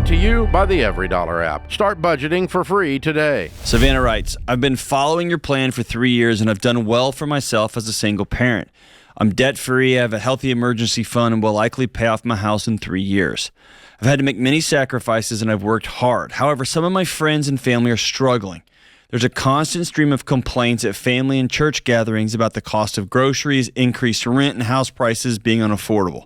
Brought to you by the EveryDollar app. Start budgeting for free today. Savannah writes, I've been following your plan for 3 years and I've done well for myself as a single parent. I'm debt-free, I have a healthy emergency fund, and will likely pay off my house in 3 years. I've had to make many sacrifices and I've worked hard. However, some of my friends and family are struggling. There's a constant stream of complaints at family and church gatherings about the cost of groceries, increased rent, and house prices being unaffordable.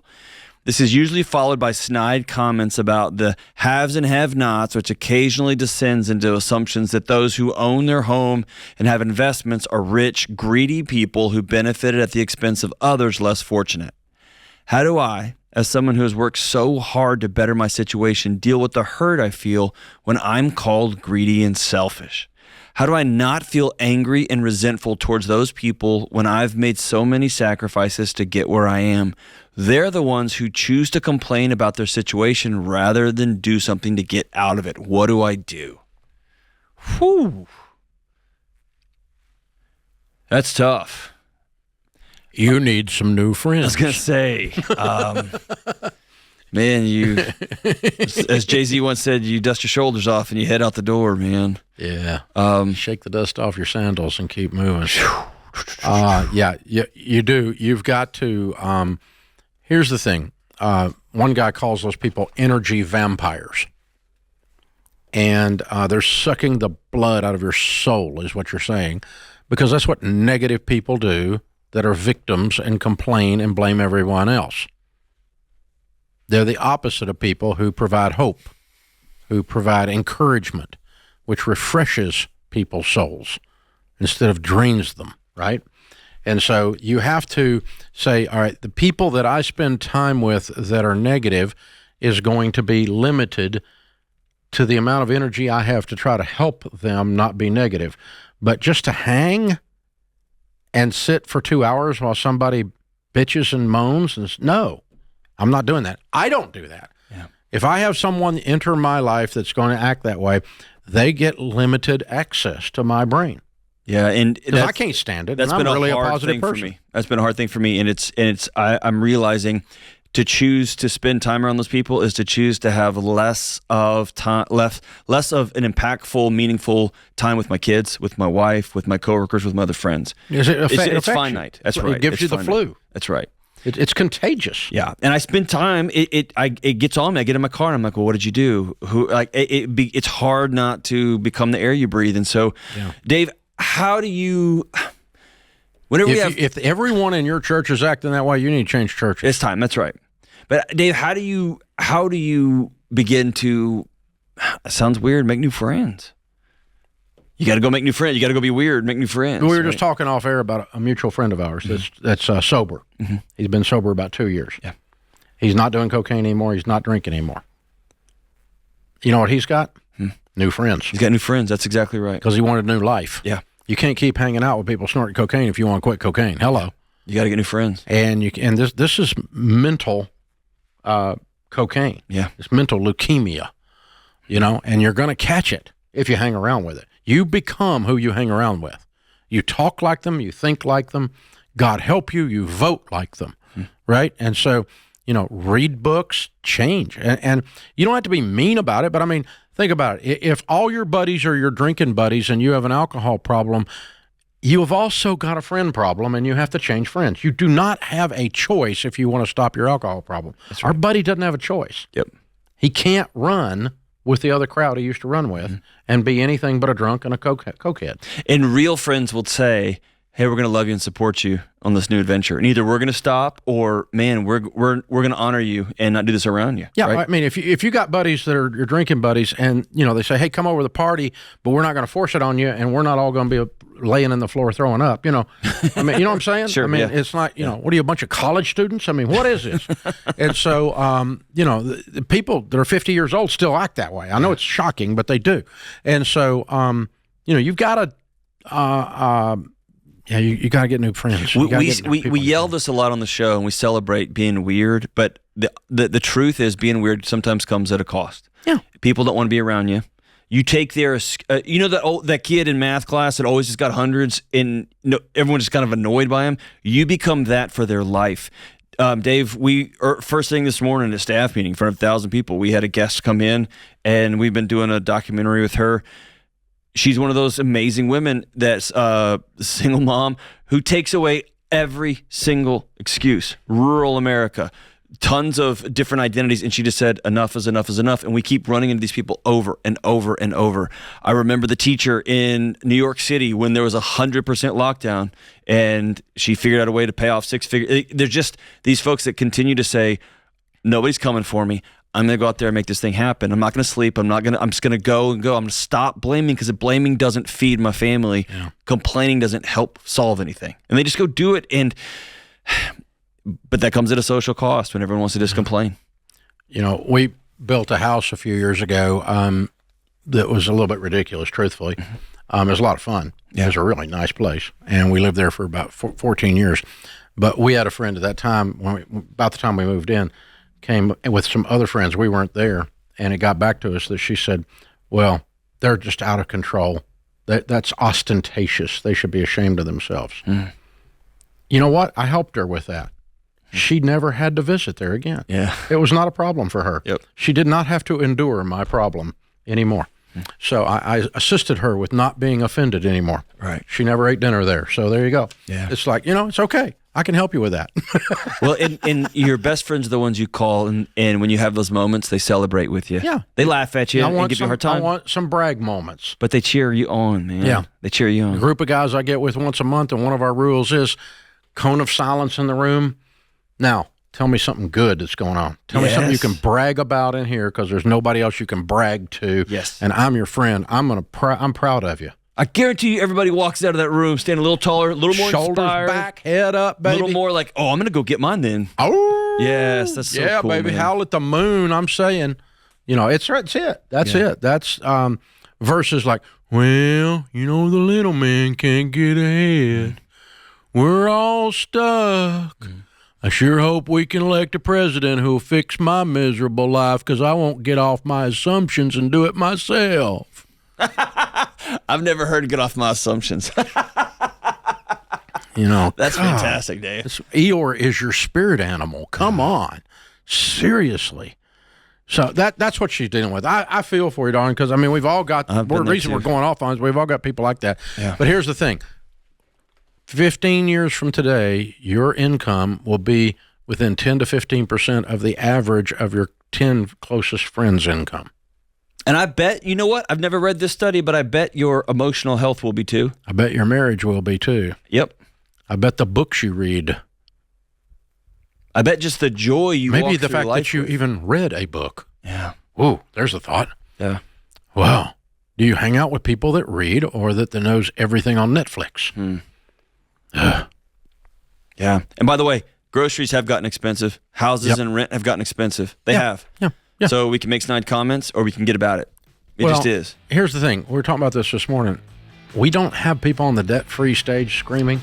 This is usually followed by snide comments about the haves and have-nots, which occasionally descends into assumptions that those who own their home and have investments are rich, greedy people who benefited at the expense of others less fortunate. How do I, as someone who has worked so hard to better my situation, deal with the hurt I feel when I'm called greedy and selfish? How do I not feel angry and resentful towards those people when I've made so many sacrifices to get where I am? They're the ones who choose to complain about their situation rather than do something to get out of it. What do I do? Whew. That's tough. You need some new friends. I was going to say, man, you, as Jay-Z once said, you dust your shoulders off and you head out the door, man. Yeah. Shake the dust off your sandals and keep moving. Yeah, you do. You've got to, here's the thing. One guy calls those people energy vampires. And they're sucking the blood out of your soul is what you're saying, because that's what negative people do that are victims and complain and blame everyone else. They're the opposite of people who provide hope, who provide encouragement, which refreshes people's souls instead of drains them, right? And so you have to say, all right, the people that I spend time with that are negative is going to be limited to the amount of energy I have to try to help them not be negative. But just to hang and sit for 2 hours while somebody bitches and moans, no, I'm not doing that. I don't do that. Yeah. If I have someone enter my life that's going to act that way, they get limited access to my brain. Yeah, and I can't stand it. That's and been I'm really a hard positive thing person. for me. That's been a hard thing for me, and I'm realizing to choose to spend time around those people is to choose to have less of an impactful, meaningful time with my kids, with my wife, with my coworkers, with my other friends. It's finite. That's right. It gives you the flu. That's right. It's contagious. Yeah, and I spend time. It gets on me. I get in my car and I'm like, well, what did you do? It's hard not to become the air you breathe. And so, yeah. Dave, how do you? If everyone in your church is acting that way, you need to change churches. It's time. That's right. But Dave, how do you begin to? It sounds weird. Make new friends. You got to go make new friends. You got to go be weird, make new friends. We were just talking off air about a mutual friend of ours that's sober. Mm-hmm. He's been sober about 2 years. Yeah. He's not doing cocaine anymore. He's not drinking anymore. You know what he's got? New friends. He's got new friends. That's exactly right. Because he wanted a new life. Yeah. You can't keep hanging out with people snorting cocaine if you want to quit cocaine. Hello. You got to get new friends. And this is mental cocaine. Yeah. It's mental leukemia, and you're going to catch it if you hang around with it. You become who you hang around with. You talk like them. You think like them. God help you. You vote like them, right? And so, read books, change. And you don't have to be mean about it, but I mean, think about it. If all your buddies are your drinking buddies and you have an alcohol problem, you have also got a friend problem and you have to change friends. You do not have a choice if you want to stop your alcohol problem. That's right. Our buddy doesn't have a choice. Yep. He can't run with the other crowd he used to run with and be anything but a drunk and a cokehead. And real friends will say, hey, we're going to love you and support you on this new adventure. And either we're going to stop or, man, we're going to honor you and not do this around you. Yeah, right? I mean, if you got buddies that are your drinking buddies and, they say, hey, come over to the party, but we're not going to force it on you and we're not all going to be laying in the floor throwing up, I mean, you know what I'm saying? Sure, I mean, yeah. It's not, what are you, a bunch of college students? I mean, what is this? And so, the people that are 50 years old still act that way. I know it's shocking, but they do. And so, you've got to, you got to get new friends. We yell this a lot on the show, and we celebrate being weird. But the truth is, being weird sometimes comes at a cost. Yeah, people don't want to be around you. You take their, that kid in math class that always just got hundreds, and everyone just kind of annoyed by him. You become that for their life. Dave, first thing this morning at a staff meeting in front of 1,000 people, we had a guest come in, and we've been doing a documentary with her. She's one of those amazing women that's a single mom who takes away every single excuse. Rural America, tons of different identities, and she just said, enough is enough is enough, and we keep running into these people over and over and over. I remember the teacher in New York City when there was 100% lockdown, and she figured out a way to pay off 6 figures. There's just these folks that continue to say, nobody's coming for me. I'm going to go out there and make this thing happen. I'm not going to sleep. I'm just going to go. I'm going to stop blaming, because blaming doesn't feed my family. Yeah. Complaining doesn't help solve anything. And they just go do it. But that comes at a social cost when everyone wants to just complain. You know, we built a house a few years ago that was a little bit ridiculous, truthfully. It was a lot of fun. Yeah. It was a really nice place. And we lived there for about 14 years. But we had a friend at that time, about the time we moved in, came with some other friends. We weren't there, and it got back to us that she said, well, they're just out of control. That's ostentatious. They should be ashamed of themselves. You know what? I helped her with that. She never had to visit there again. Yeah. It was not a problem for her. Yep. She did not have to endure my problem anymore. So I assisted her with not being offended anymore. Right. She never ate dinner there. So there you go. Yeah. It's like, it's okay. I can help you with that. Well, and your best friends are the ones you call, and when you have those moments, they celebrate with you. Yeah. They laugh at you and give you a hard time. I want some brag moments. But they cheer you on, man. Yeah. They cheer you on. A group of guys I get with once a month, and one of our rules is cone of silence in the room. Now, tell me something good that's going on. Tell me something you can brag about in here, because there's nobody else you can brag to. Yes. And I'm your friend. I'm proud of you. I guarantee you everybody walks out of that room standing a little taller, a little more Shoulders inspired. back, head up, baby. A little more like, I'm going to go get mine then. Oh. Yes, that's so cool, baby. man. Howl at the moon. I'm saying, it's it. That's it. That's versus like, well, the little man can't get ahead. We're all stuck. I sure hope we can elect a president who'll fix my miserable life, because I won't get off my assumptions and do it myself. I've never heard get off my assumptions. That's fantastic, Dave. Eeyore is your spirit animal. Come on. Seriously. So that's what she's dealing with. I feel for you, darling, because, we've all got, the reason we're going off on is we've all got people like that. Yeah. But here's the thing. 15 years from today, your income will be within 10 to 15% of the average of your 10 closest friends' income. And I bet, you know what? I've never read this study, but I bet your emotional health will be too. I bet your marriage will be too. Yep. I bet the books you read. I bet just the joy you maybe walk the through fact life that you with. even read a book. Yeah. Ooh, there's a thought. Yeah. Wow. Do you hang out with people that read, or that knows everything on Netflix? Yeah. And by the way, groceries have gotten expensive. Houses and rent have gotten expensive. They have. Yeah. So we can make snide comments, or we can get about it. It just is. Here's the thing. We were talking about this morning. We don't have people on the debt-free stage screaming,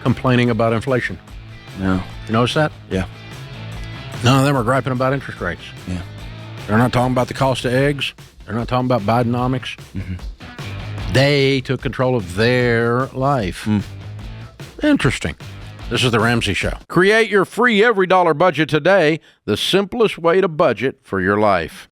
complaining about inflation. No. You notice that? Yeah. None of them are griping about interest rates. Yeah. They're not talking about the cost of eggs. They're not talking about Bidenomics. They took control of their life. Interesting. This is The Ramsey Show. Create your free every dollar budget today, the simplest way to budget for your life.